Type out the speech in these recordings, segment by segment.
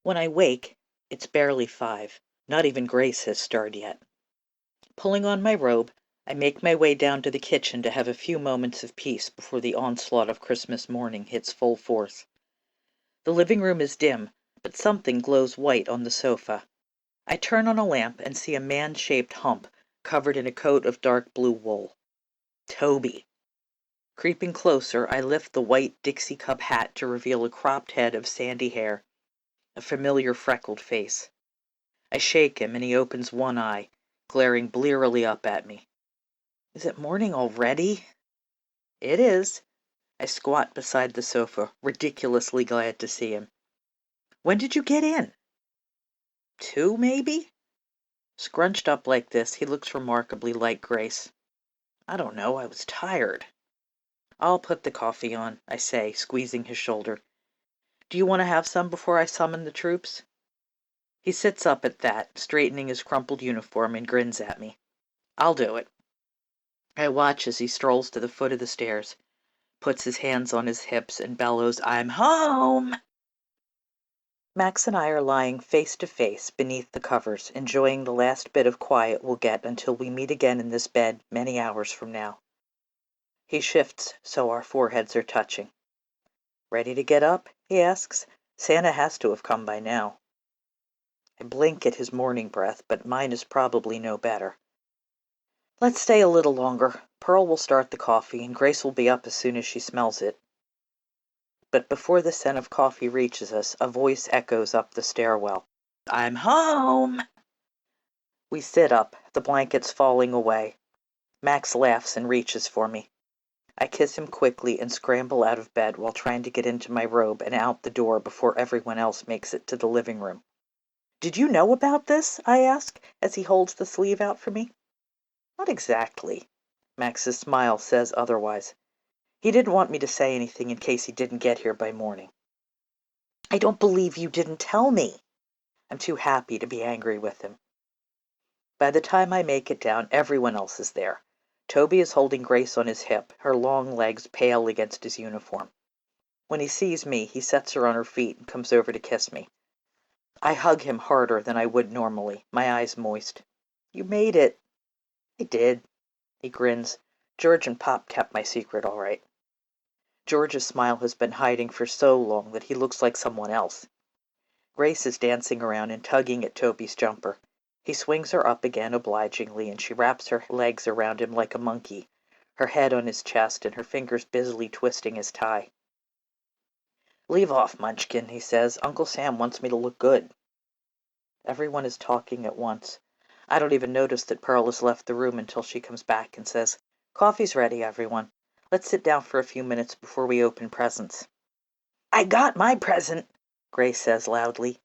When I wake, it's barely 5. Not even Grace has stirred yet. Pulling on my robe, I make my way down to the kitchen to have a few moments of peace before the onslaught of Christmas morning hits full force. The living room is dim, but something glows white on the sofa. I turn on a lamp and see a man-shaped hump covered in a coat of dark blue wool. Toby. Creeping closer, I lift the white Dixie cup hat to reveal a cropped head of sandy hair, a familiar freckled face. I shake him, and he opens one eye, glaring blearily up at me. Is it morning already? It is. I squat beside the sofa, ridiculously glad to see him. When did you get in? 2, maybe? Scrunched up like this, he looks remarkably like Grace. I don't know, I was tired. I'll put the coffee on, I say, squeezing his shoulder. Do you want to have some before I summon the troops? He sits up at that, straightening his crumpled uniform, and grins at me. I'll do it. I watch as he strolls to the foot of the stairs, puts his hands on his hips, and bellows, I'm home! Max and I are lying face to face beneath the covers, enjoying the last bit of quiet we'll get until we meet again in this bed many hours from now. He shifts so our foreheads are touching. Ready to get up? He asks. Santa has to have come by now. I blink at his morning breath, but mine is probably no better. Let's stay a little longer. Pearl will start the coffee, and Grace will be up as soon as she smells it. But before the scent of coffee reaches us, a voice echoes up the stairwell. I'm home! We sit up, the blankets falling away. Max laughs and reaches for me. I kiss him quickly and scramble out of bed while trying to get into my robe and out the door before everyone else makes it to the living room. Did you know about this? I ask, as he holds the sleeve out for me. Not exactly. Max's smile says otherwise. He didn't want me to say anything in case he didn't get here by morning. I don't believe you didn't tell me. I'm too happy to be angry with him. By the time I make it down, everyone else is there. Toby is holding Grace on his hip, her long legs pale against his uniform. When he sees me, he sets her on her feet and comes over to kiss me. I hug him harder than I would normally, my eyes moist. You made it. I did. He grins. George and Pop kept my secret all right. George's smile has been hiding for so long that he looks like someone else. Grace is dancing around and tugging at Toby's jumper. He swings her up again obligingly, and she wraps her legs around him like a monkey, her head on his chest and her fingers busily twisting his tie. Leave off, Munchkin, he says. Uncle Sam wants me to look good. Everyone is talking at once. I don't even notice that Pearl has left the room until she comes back and says, Coffee's ready, everyone. Let's sit down for a few minutes before we open presents. I got my present, Grace says loudly.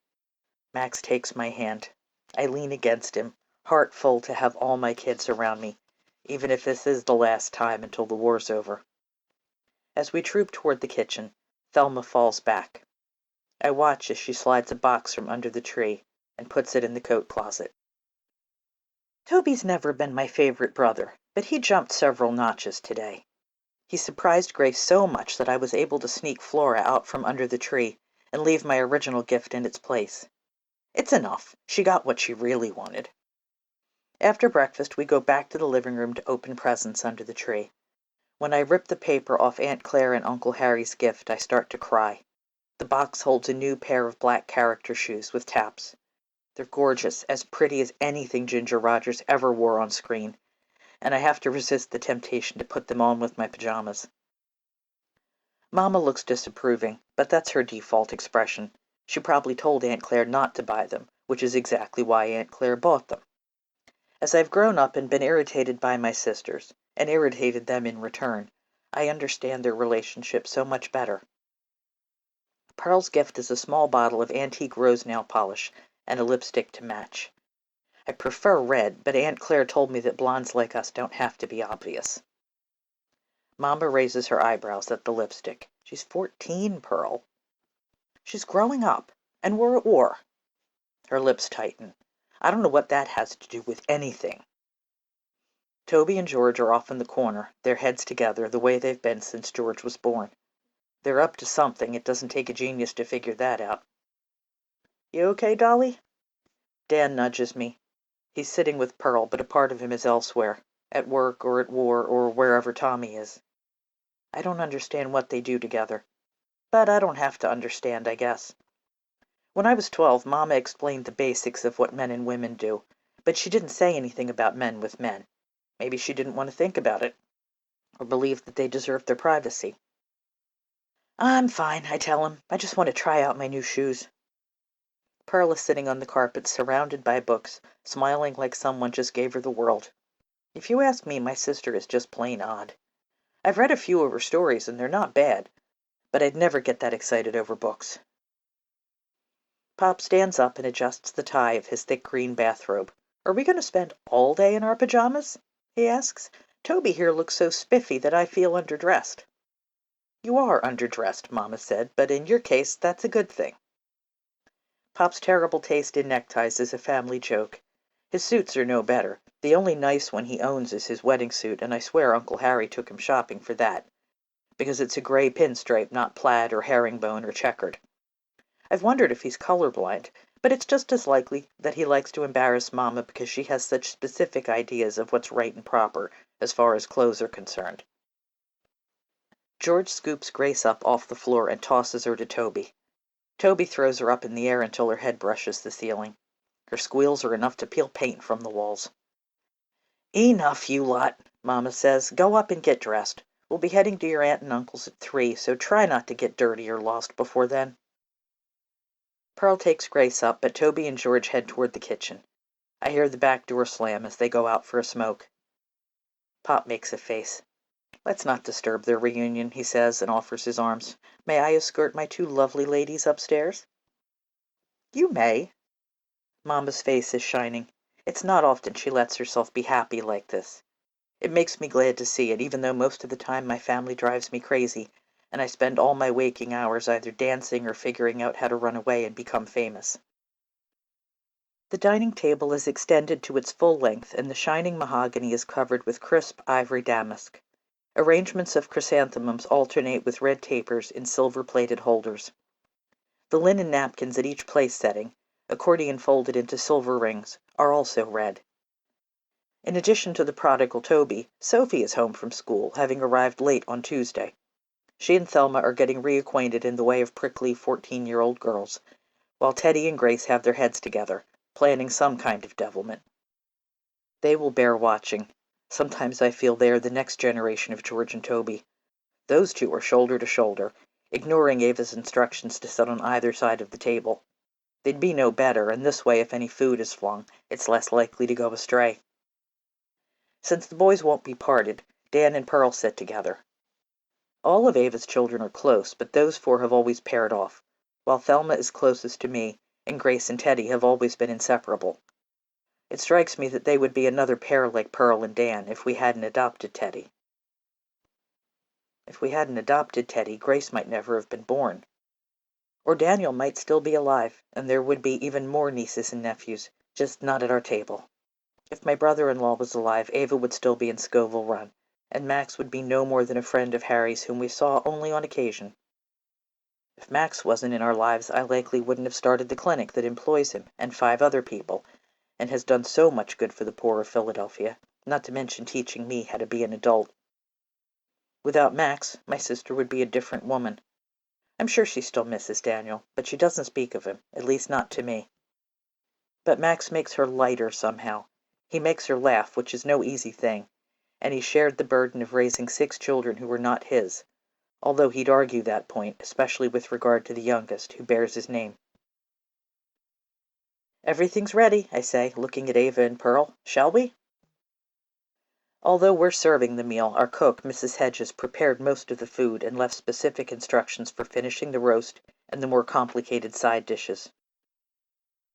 Max takes my hand. I lean against him, heart full to have all my kids around me, even if this is the last time until the war's over. As we troop toward the kitchen, Thelma falls back. I watch as she slides a box from under the tree and puts it in the coat closet. Toby's never been my favorite brother, but he jumped several notches today. He surprised Grace so much that I was able to sneak Flora out from under the tree and leave my original gift in its place. It's enough. She got what she really wanted. After breakfast, we go back to the living room to open presents under the tree. When I rip the paper off Aunt Claire and Uncle Harry's gift, I start to cry. The box holds a new pair of black character shoes with taps. They're gorgeous, as pretty as anything Ginger Rogers ever wore on screen, and I have to resist the temptation to put them on with my pajamas. Mama looks disapproving, but that's her default expression. She probably told Aunt Claire not to buy them, which is exactly why Aunt Claire bought them. As I've grown up and been irritated by my sisters, and irritated them in return, I understand their relationship so much better. Pearl's gift is a small bottle of antique rose nail polish and a lipstick to match. I prefer red, but Aunt Claire told me that blondes like us don't have to be obvious. Mama raises her eyebrows at the lipstick. She's 14, Pearl. She's growing up, and we're at war. Her lips tighten. I don't know what that has to do with anything. Toby and George are off in the corner, their heads together, the way they've been since George was born. They're up to something. It doesn't take a genius to figure that out. You okay, Dolly? Dan nudges me. He's sitting with Pearl, but a part of him is elsewhere, at work or at war or wherever Tommy is. I don't understand what they do together. But I don't have to understand, I guess. When I was 12, Mama explained the basics of what men and women do, but she didn't say anything about men with men. Maybe she didn't want to think about it, or believe that they deserved their privacy. I'm fine, I tell him. I just want to try out my new shoes. Pearl is sitting on the carpet, surrounded by books, smiling like someone just gave her the world. If you ask me, my sister is just plain odd. I've read a few of her stories, and they're not bad, but I'd never get that excited over books. Pop stands up and adjusts the tie of his thick green bathrobe. Are we going to spend all day in our pajamas? He asks. Toby here looks so spiffy that I feel underdressed. You are underdressed, Mama said, but in your case, that's a good thing. Pop's terrible taste in neckties is a family joke. His suits are no better. The only nice one he owns is his wedding suit, and I swear Uncle Harry took him shopping for that, because it's a gray pinstripe, not plaid or herringbone or checkered. I've wondered if he's colorblind, but it's just as likely that he likes to embarrass Mama because she has such specific ideas of what's right and proper as far as clothes are concerned. George scoops Grace up off the floor and tosses her to Toby. Toby throws her up in the air until her head brushes the ceiling. Her squeals are enough to peel paint from the walls. Enough, you lot, Mama says. Go up and get dressed. We'll be heading to your aunt and uncle's at 3, so try not to get dirty or lost before then. Pearl takes Grace up, but Toby and George head toward the kitchen. I hear the back door slam as they go out for a smoke. Pop makes a face. Let's not disturb their reunion, he says, and offers his arms. May I escort my 2 lovely ladies upstairs? You may. Mama's face is shining. It's not often she lets herself be happy like this. It makes me glad to see it, even though most of the time my family drives me crazy, and I spend all my waking hours either dancing or figuring out how to run away and become famous. The dining table is extended to its full length, and the shining mahogany is covered with crisp ivory damask. Arrangements of chrysanthemums alternate with red tapers in silver-plated holders. The linen napkins at each place setting, accordion folded into silver rings, are also red. In addition to the prodigal Toby, Sophie is home from school, having arrived late on Tuesday. She and Thelma are getting reacquainted in the way of prickly 14-year-old girls, while Teddy and Grace have their heads together, planning some kind of devilment. They will bear watching. Sometimes I feel they are the next generation of George and Toby. Those two are shoulder to shoulder, ignoring Ava's instructions to sit on either side of the table. They'd be no better, and this way if any food is flung, it's less likely to go astray. Since the boys won't be parted, Dan and Pearl sit together. All of Ava's children are close, but those 4 have always paired off, while Thelma is closest to me, and Grace and Teddy have always been inseparable. It strikes me that they would be another pair like Pearl and Dan if we hadn't adopted Teddy. If we hadn't adopted Teddy, Grace might never have been born. Or Daniel might still be alive, and there would be even more nieces and nephews, just not at our table. If my brother-in-law was alive, Ava would still be in Scoville Run, and Max would be no more than a friend of Harry's whom we saw only on occasion. If Max wasn't in our lives, I likely wouldn't have started the clinic that employs him and 5 other people, and has done so much good for the poor of Philadelphia, not to mention teaching me how to be an adult. Without Max, my sister would be a different woman. I'm sure she still misses Daniel, but she doesn't speak of him, at least not to me. But Max makes her lighter somehow. He makes her laugh, which is no easy thing, and he shared the burden of raising 6 children who were not his, although he'd argue that point, especially with regard to the youngest, who bears his name. Everything's ready, I say, looking at Ava and Pearl. Shall we? Although we're serving the meal, our cook, Mrs. Hedges, prepared most of the food and left specific instructions for finishing the roast and the more complicated side dishes.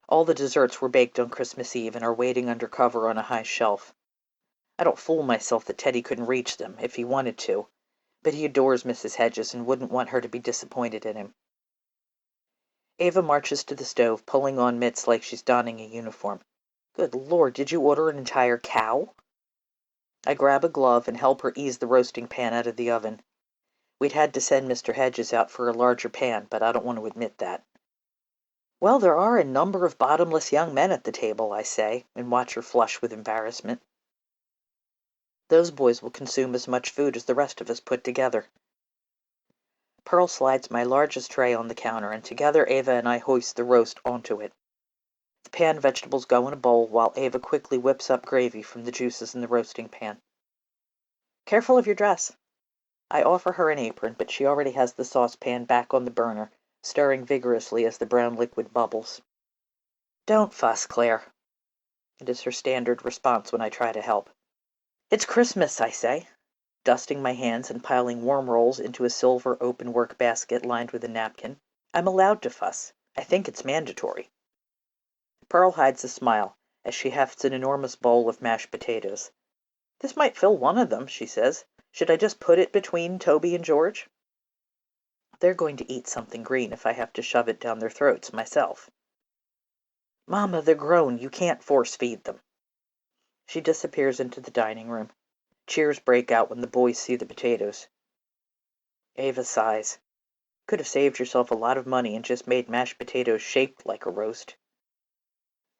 All the desserts were baked on Christmas Eve and are waiting under cover on a high shelf. I don't fool myself that Teddy couldn't reach them, if he wanted to, but he adores Mrs. Hedges and wouldn't want her to be disappointed in him. Ava marches to the stove, pulling on mitts like she's donning a uniform. Good Lord, did you order an entire cow? I grab a glove and help her ease the roasting pan out of the oven. We'd had to send Mr. Hedges out for a larger pan, but I don't want to admit that. Well, there are a number of bottomless young men at the table, I say, and watch her flush with embarrassment. Those boys will consume as much food as the rest of us put together. Pearl slides my largest tray on the counter, and together Ava and I hoist the roast onto it. The pan vegetables go in a bowl, while Ava quickly whips up gravy from the juices in the roasting pan. Careful of your dress. I offer her an apron, but she already has the saucepan back on the burner, stirring vigorously as the brown liquid bubbles. Don't fuss, Claire. It is her standard response when I try to help. It's Christmas, I say, dusting my hands and piling worm rolls into a silver open-work basket lined with a napkin. I'm allowed to fuss. I think it's mandatory. Pearl hides a smile as she hefts an enormous bowl of mashed potatoes. This might fill one of them, she says. Should I just put it between Toby and George? They're going to eat something green if I have to shove it down their throats myself. Mama, they're grown. You can't force-feed them. She disappears into the dining room. Cheers break out when the boys see the potatoes. Ava sighs. Could have saved yourself a lot of money and just made mashed potatoes shaped like a roast.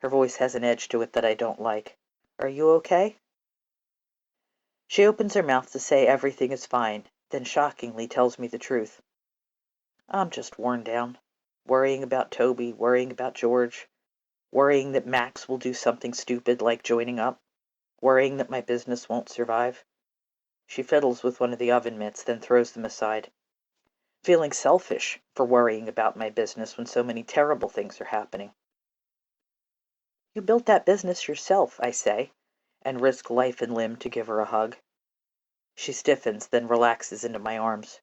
Her voice has an edge to it that I don't like. Are you okay? She opens her mouth to say everything is fine, then shockingly tells me the truth. I'm just worn down, worrying about Toby, worrying about George, worrying that Max will do something stupid like joining up, worrying that my business won't survive. She fiddles with one of the oven mitts, then throws them aside. Feeling selfish for worrying about my business when so many terrible things are happening. You built that business yourself, I say, and risk life and limb to give her a hug. She stiffens, then relaxes into my arms.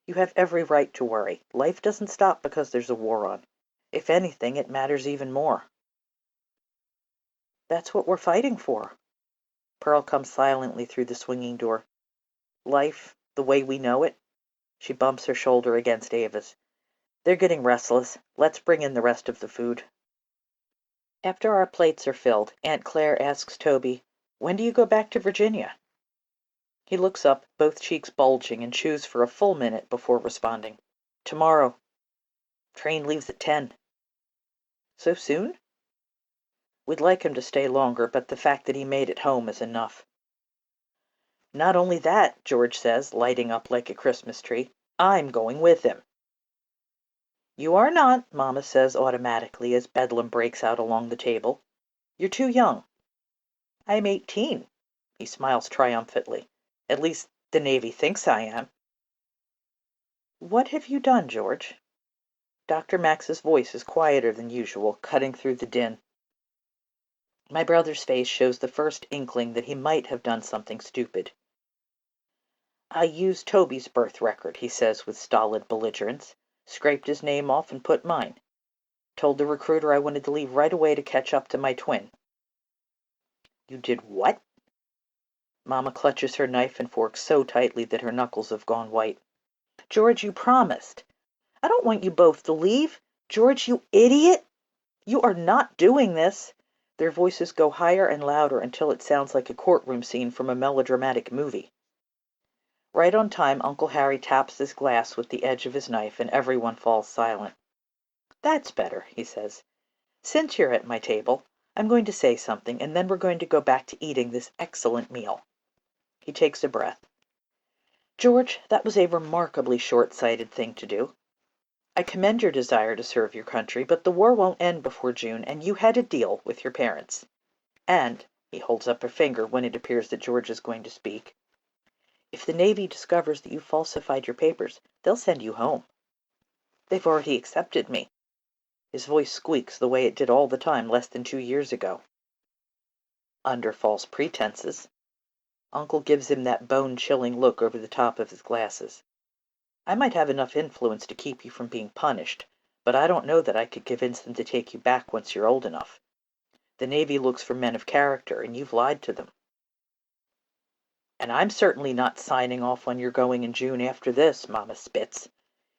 You have every right to worry. Life doesn't stop because there's a war on. If anything, it matters even more. That's what we're fighting for. Pearl comes silently through the swinging door. Life, the way we know it. She bumps her shoulder against Ava's. They're getting restless. Let's bring in the rest of the food. After our plates are filled, Aunt Claire asks Toby, "When do you go back to Virginia?" He looks up, both cheeks bulging, and chews for a full minute before responding. Tomorrow. Train leaves at 10. So soon? We'd like him to stay longer, but the fact that he made it home is enough. Not only that, George says, lighting up like a Christmas tree. I'm going with him. You are not, Mama says automatically as bedlam breaks out along the table. You're too young. I'm 18. He smiles triumphantly. At least the Navy thinks I am. What have you done, George? Dr. Max's voice is quieter than usual, cutting through the din. My brother's face shows the first inkling that he might have done something stupid. I used Toby's birth record, he says with stolid belligerence. Scraped his name off and put mine. Told the recruiter I wanted to leave right away to catch up to my twin. You did what? Mama clutches her knife and fork so tightly that her knuckles have gone white. George, you promised. I don't want you both to leave. George, you idiot! You are not doing this. Their voices go higher and louder until it sounds like a courtroom scene from a melodramatic movie. Right on time, Uncle Harry taps his glass with the edge of his knife, and everyone falls silent. That's better, he says. Since you're at my table, I'm going to say something, and then we're going to go back to eating this excellent meal. He takes a breath. George, that was a remarkably short-sighted thing to do. I commend your desire to serve your country, but the war won't end before June, and you had a deal with your parents. And, he holds up a finger when it appears that George is going to speak, if the Navy discovers that you falsified your papers, they'll send you home. They've already accepted me. His voice squeaks the way it did all the time less than 2 years ago. Under false pretenses. Uncle gives him that bone-chilling look over the top of his glasses. I might have enough influence to keep you from being punished, but I don't know that I could convince them to take you back once you're old enough. The Navy looks for men of character, and you've lied to them. And I'm certainly not signing off on your going in June after this, Mama spits.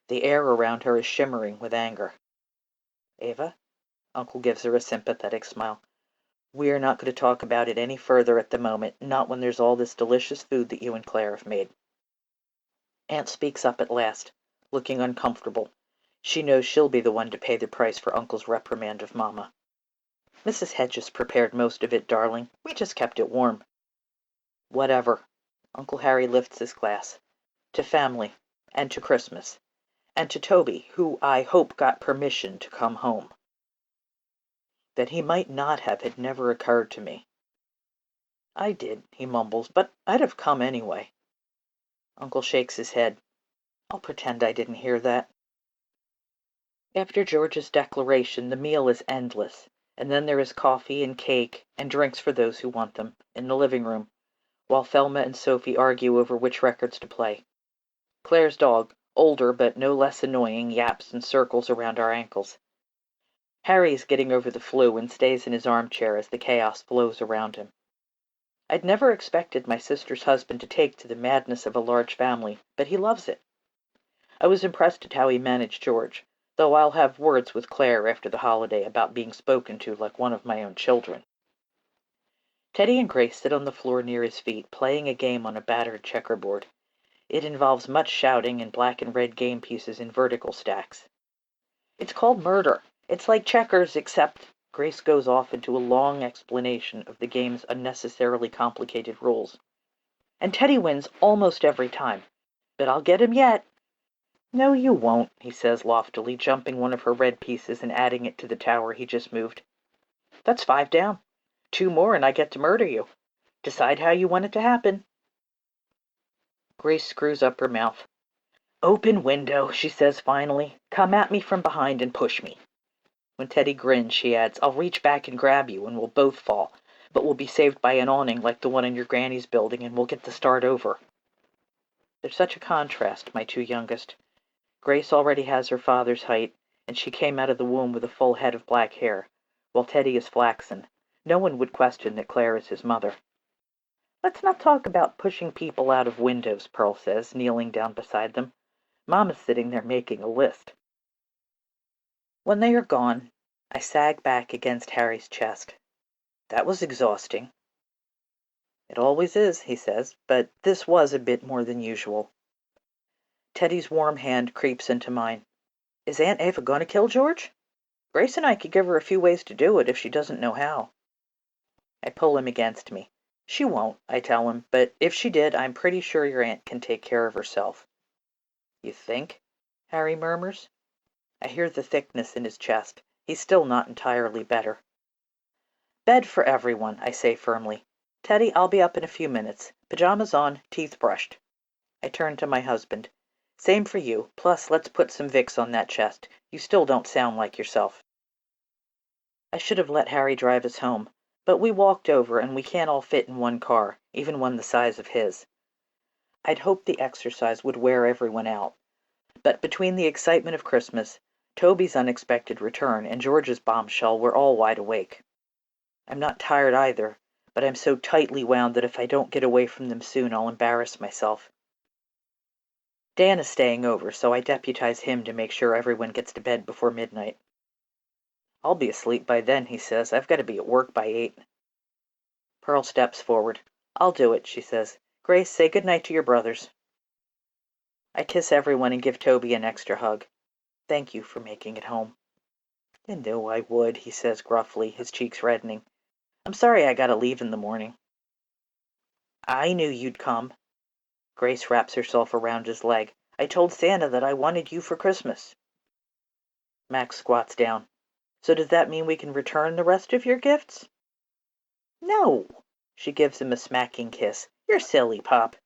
The air around her is shimmering with anger. Ava? Uncle gives her a sympathetic smile. We're not going to talk about it any further at the moment, not when there's all this delicious food that you and Claire have made. Aunt speaks up at last, looking uncomfortable. She knows she'll be the one to pay the price for Uncle's reprimand of Mama. Mrs. Hedges prepared most of it, darling. We just kept it warm. Whatever. Uncle Harry lifts his glass. To family, and to Christmas, and to Toby, who I hope got permission to come home. That he might not have had never occurred to me. I did, he mumbles, but I'd have come anyway. Uncle shakes his head. I'll pretend I didn't hear that. After George's declaration, the meal is endless, and then there is coffee and cake and drinks for those who want them, in the living room, while Thelma and Sophie argue over which records to play. Claire's dog, older but no less annoying, yaps and circles around our ankles. Harry is getting over the flu and stays in his armchair as the chaos flows around him. I'd never expected my sister's husband to take to the madness of a large family, but he loves it. I was impressed at how he managed George, though I'll have words with Claire after the holiday about being spoken to like one of my own children. Teddy and Grace sit on the floor near his feet, playing a game on a battered checkerboard. It involves much shouting and black and red game pieces in vertical stacks. It's called murder. It's like checkers, except Grace goes off into a long explanation of the game's unnecessarily complicated rules. And Teddy wins almost every time. But I'll get him yet. No, you won't, he says loftily, jumping one of her red pieces and adding it to the tower he just moved. That's 5 down. 2 more and I get to murder you. Decide how you want it to happen. Grace screws up her mouth. Open window, she says finally. Come at me from behind and push me. When Teddy grins, she adds, I'll reach back and grab you and we'll both fall, but we'll be saved by an awning like the one in your granny's building and we'll get to start over. There's such a contrast, my 2 youngest. Grace already has her father's height, and she came out of the womb with a full head of black hair, while Teddy is flaxen. No one would question that Claire is his mother. Let's not talk about pushing people out of windows, Pearl says, kneeling down beside them. Mama's sitting there making a list. When they are gone, I sag back against Harry's chest. That was exhausting. It always is, he says, but this was a bit more than usual. Teddy's warm hand creeps into mine. Is Aunt Ava going to kill George? Grace and I could give her a few ways to do it if she doesn't know how. I pull him against me. She won't, I tell him, but if she did, I'm pretty sure your aunt can take care of herself. You think? Harry murmurs. I hear the thickness in his chest. He's still not entirely better. Bed for everyone, I say firmly. Teddy, I'll be up in a few minutes. Pajamas on, teeth brushed. I turn to my husband. Same for you, plus let's put some Vicks on that chest. You still don't sound like yourself. I should have let Harry drive us home, but we walked over and we can't all fit in one car, even one the size of his. I'd hoped the exercise would wear everyone out, but between the excitement of Christmas, Toby's unexpected return, and George's bombshell, we're all wide awake. I'm not tired either, but I'm so tightly wound that if I don't get away from them soon, I'll embarrass myself. Dan is staying over, so I deputize him to make sure everyone gets to bed before midnight. I'll be asleep by then, he says. I've got to be at work by 8. Pearl steps forward. I'll do it, she says. Grace, say good night to your brothers. I kiss everyone and give Toby an extra hug. Thank you for making it home. I knew I would, he says gruffly, his cheeks reddening. I'm sorry I gotta leave in the morning. I knew you'd come. Grace wraps herself around his leg. I told Santa that I wanted you for Christmas. Max squats down. So does that mean we can return the rest of your gifts? No. She gives him a smacking kiss. You're silly, Pop.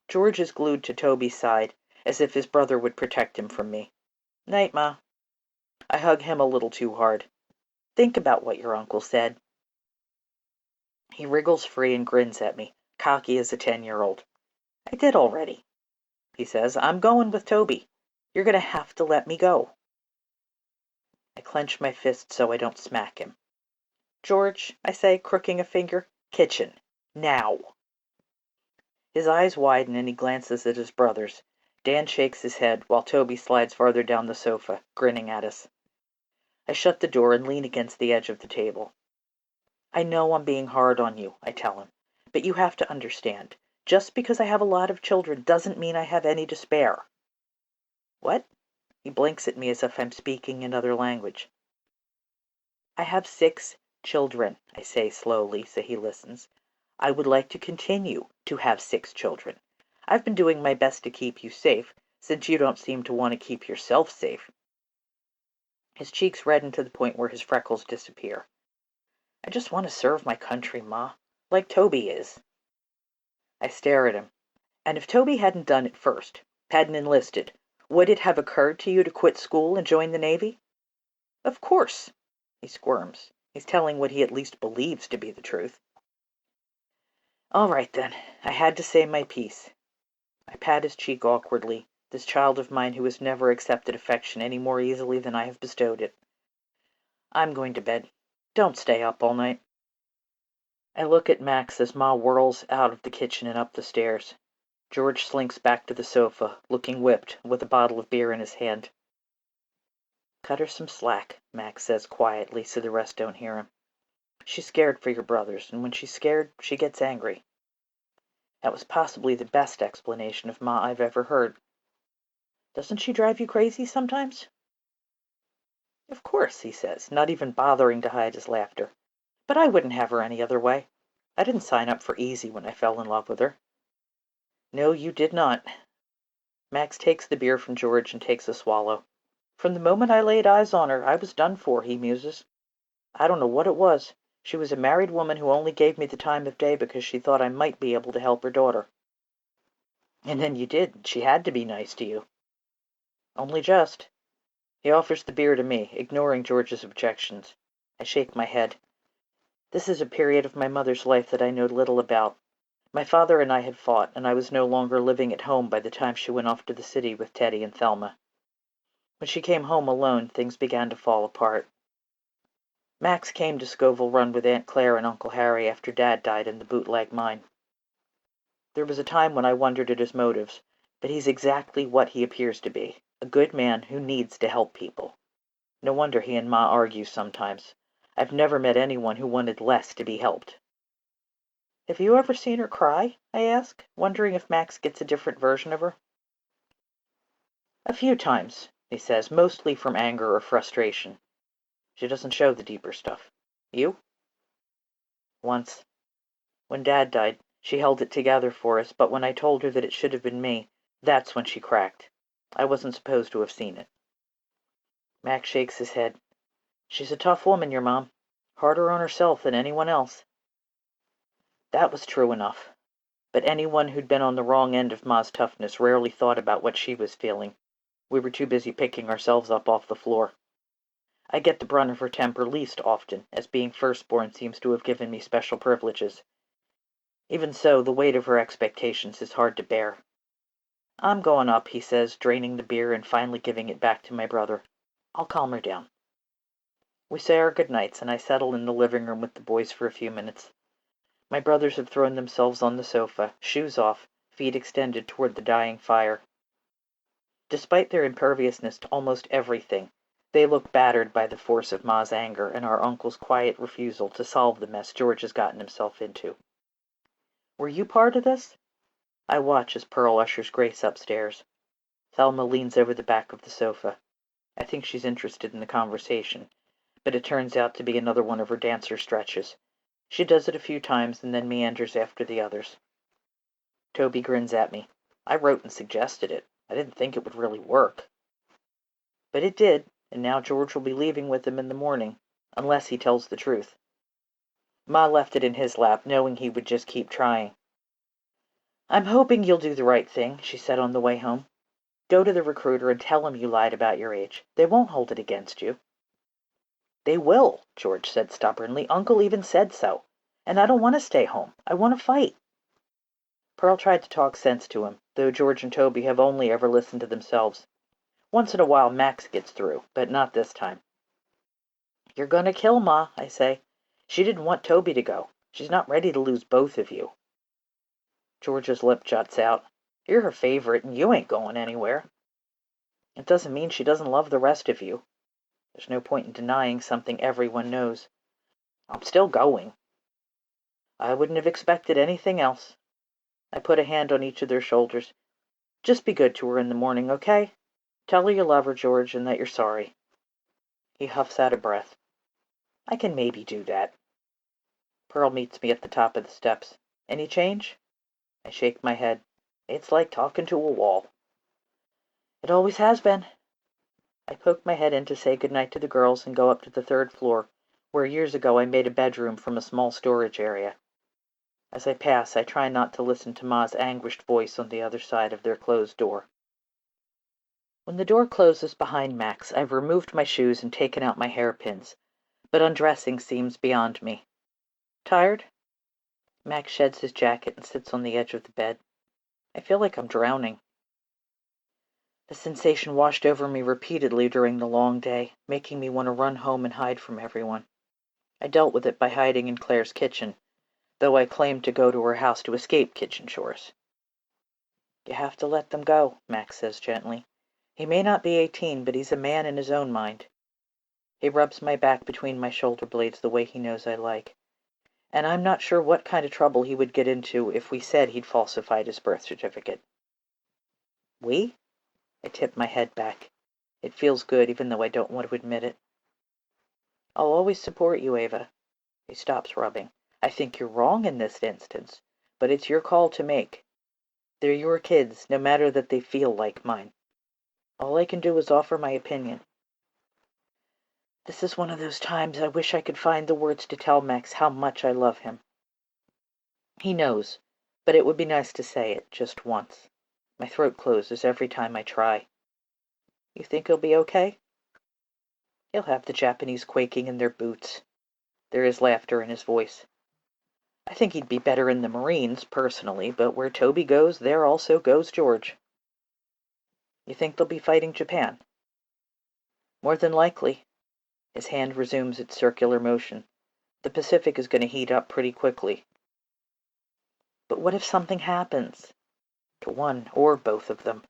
George is glued to Toby's side, as if his brother would protect him from me. Night, Ma. I hug him a little too hard. Think about what your uncle said. He wriggles free and grins at me, cocky as a 10-year-old. I did already. He says, I'm going with Toby. You're going to have to let me go. I clench my fist so I don't smack him. George, I say, crooking a finger, kitchen. Now. His eyes widen and he glances at his brothers. Dan shakes his head while Toby slides farther down the sofa, grinning at us. I shut the door and lean against the edge of the table. I know I'm being hard on you, I tell him, but you have to understand. Just because I have a lot of children doesn't mean I have any to spare. What? He blinks at me as if I'm speaking another language. I have 6 children, I say slowly so he listens. I would like to continue to have 6 children. I've been doing my best to keep you safe, since you don't seem to want to keep yourself safe. His cheeks redden to the point where his freckles disappear. I just want to serve my country, Ma, like Toby is. I stare at him. And if Toby hadn't done it first, hadn't enlisted, would it have occurred to you to quit school and join the Navy? Of course. He squirms. He's telling what he at least believes to be the truth. All right, then. I had to say my piece. I pat his cheek awkwardly, this child of mine who has never accepted affection any more easily than I have bestowed it. I'm going to bed. Don't stay up all night. I look at Max as Ma whirls out of the kitchen and up the stairs. George slinks back to the sofa, looking whipped, with a bottle of beer in his hand. Cut her some slack, Max says quietly so the rest don't hear him. She's scared for your brothers, and when she's scared, she gets angry. That was possibly the best explanation of Ma I've ever heard. Doesn't she drive you crazy sometimes? Of course, he says, not even bothering to hide his laughter. But I wouldn't have her any other way. I didn't sign up for easy when I fell in love with her. No, you did not. Max takes the beer from George and takes a swallow. From the moment I laid eyes on her, I was done for, he muses. I don't know what it was. She was a married woman who only gave me the time of day because she thought I might be able to help her daughter. And then you did. She had to be nice to you. Only just. He offers the beer to me, ignoring George's objections. I shake my head. This is a period of my mother's life that I know little about. My father and I had fought, and I was no longer living at home by the time she went off to the city with Teddy and Thelma. When she came home alone, things began to fall apart. Max came to Scoville Run with Aunt Claire and Uncle Harry after Dad died in the bootleg mine. There was a time when I wondered at his motives, but he's exactly what he appears to be, a good man who needs to help people. No wonder he and Ma argue sometimes. I've never met anyone who wanted less to be helped. Have you ever seen her cry? I ask, wondering if Max gets a different version of her. A few times, he says, mostly from anger or frustration. She doesn't show the deeper stuff. You? Once. When Dad died, she held it together for us, but when I told her that it should have been me, that's when she cracked. I wasn't supposed to have seen it. Max shakes his head. She's a tough woman, your mom. Harder on herself than anyone else. That was true enough. But anyone who'd been on the wrong end of Ma's toughness rarely thought about what she was feeling. We were too busy picking ourselves up off the floor. I get the brunt of her temper least often, as being firstborn seems to have given me special privileges. Even so, the weight of her expectations is hard to bear. I'm going up, he says, draining the beer and finally giving it back to my brother. I'll calm her down. We say our goodnights, and I settle in the living room with the boys for a few minutes. My brothers have thrown themselves on the sofa, shoes off, feet extended toward the dying fire. Despite their imperviousness to almost everything, they look battered by the force of Ma's anger and our uncle's quiet refusal to solve the mess George has gotten himself into. Were you part of this? I watch as Pearl ushers Grace upstairs. Thelma leans over the back of the sofa. I think she's interested in the conversation, but it turns out to be another one of her dancer stretches. She does it a few times and then meanders after the others. Toby grins at me. I wrote and suggested it. I didn't think it would really work. But it did, and now George will be leaving with him in the morning, unless he tells the truth. Ma left it in his lap, knowing he would just keep trying. I'm hoping you'll do the right thing, she said on the way home. Go to the recruiter and tell him you lied about your age. They won't hold it against you. They will, George said stubbornly. Uncle even said so. And I don't want to stay home. I want to fight. Pearl tried to talk sense to him, though George and Toby have only ever listened to themselves. Once in a while Max gets through, but not this time. You're going to kill Ma, I say. She didn't want Toby to go. She's not ready to lose both of you. George's lip juts out. You're her favorite, and you ain't going anywhere. It doesn't mean she doesn't love the rest of you. There's no point in denying something everyone knows. I'm still going. I wouldn't have expected anything else. I put a hand on each of their shoulders. Just be good to her in the morning, okay? Tell her you love her, George, and that you're sorry. He huffs out a breath. I can maybe do that. Pearl meets me at the top of the steps. Any change? I shake my head. It's like talking to a wall. It always has been. I poke my head in to say goodnight to the girls and go up to the third floor, where years ago I made a bedroom from a small storage area. As I pass, I try not to listen to Ma's anguished voice on the other side of their closed door. When the door closes behind Max, I've removed my shoes and taken out my hairpins, but undressing seems beyond me. Tired? Max sheds his jacket and sits on the edge of the bed. I feel like I'm drowning. The sensation washed over me repeatedly during the long day, making me want to run home and hide from everyone. I dealt with it by hiding in Claire's kitchen, though I claimed to go to her house to escape kitchen chores. You have to let them go, Max says gently. He may not be 18, but he's a man in his own mind. He rubs my back between my shoulder blades the way he knows I like. And I'm not sure what kind of trouble he would get into if we said he'd falsified his birth certificate. We? I tip my head back. It feels good, even though I don't want to admit it. I'll always support you, Ava. He stops rubbing. I think you're wrong in this instance, but it's your call to make. They're your kids, no matter that they feel like mine. All I can do is offer my opinion. This is one of those times I wish I could find the words to tell Max how much I love him. He knows, but it would be nice to say it just once. My throat closes every time I try. You think he'll be okay? He'll have the Japanese quaking in their boots. There is laughter in his voice. I think he'd be better in the Marines, personally, but where Toby goes, there also goes George. You think they'll be fighting Japan? More than likely. His hand resumes its circular motion. The Pacific is going to heat up pretty quickly. But what if something happens? To one or both of them.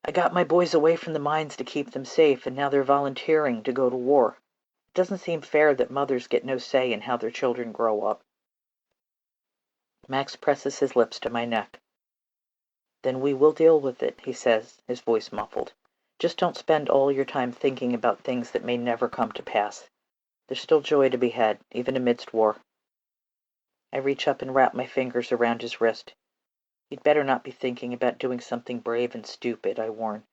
I got my boys away from the mines to keep them safe, and now they're volunteering to go to war. It doesn't seem fair that mothers get no say in how their children grow up. Max presses his lips to my neck. Then we will deal with it, he says, his voice muffled. Just don't spend all your time thinking about things that may never come to pass. There's still joy to be had, even amidst war. I reach up and wrap my fingers around his wrist. He'd better not be thinking about doing something brave and stupid, I warn,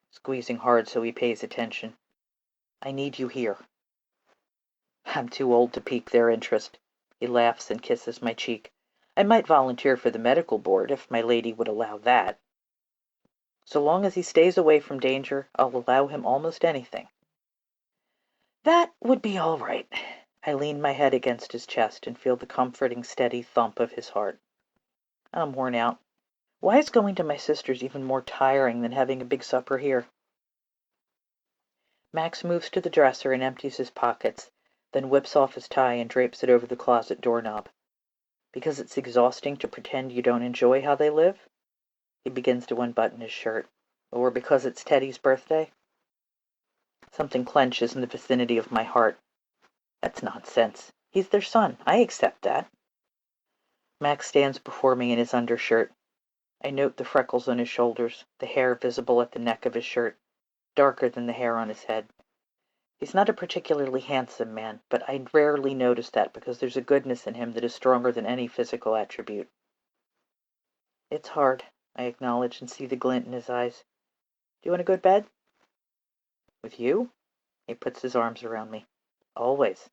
squeezing hard so he pays attention. I need you here. I'm too old to pique their interest. He laughs and kisses my cheek. I might volunteer for the medical board if my lady would allow that. So long as he stays away from danger, I'll allow him almost anything. That would be all right. I lean my head against his chest and feel the comforting, steady thump of his heart. I'm worn out. Why is going to my sister's even more tiring than having a big supper here? Max moves to the dresser and empties his pockets, then whips off his tie and drapes it over the closet doorknob. Because it's exhausting to pretend you don't enjoy how they live? He begins to unbutton his shirt. Or because it's Teddy's birthday? Something clenches in the vicinity of my heart. That's nonsense. He's their son. I accept that. Max stands before me in his undershirt. I note the freckles on his shoulders, the hair visible at the neck of his shirt, darker than the hair on his head. He's not a particularly handsome man, but I rarely notice that because there's a goodness in him that is stronger than any physical attribute. It's hard, I acknowledge and see the glint in his eyes. Do you want to go to bed? With you? He puts his arms around me. Always.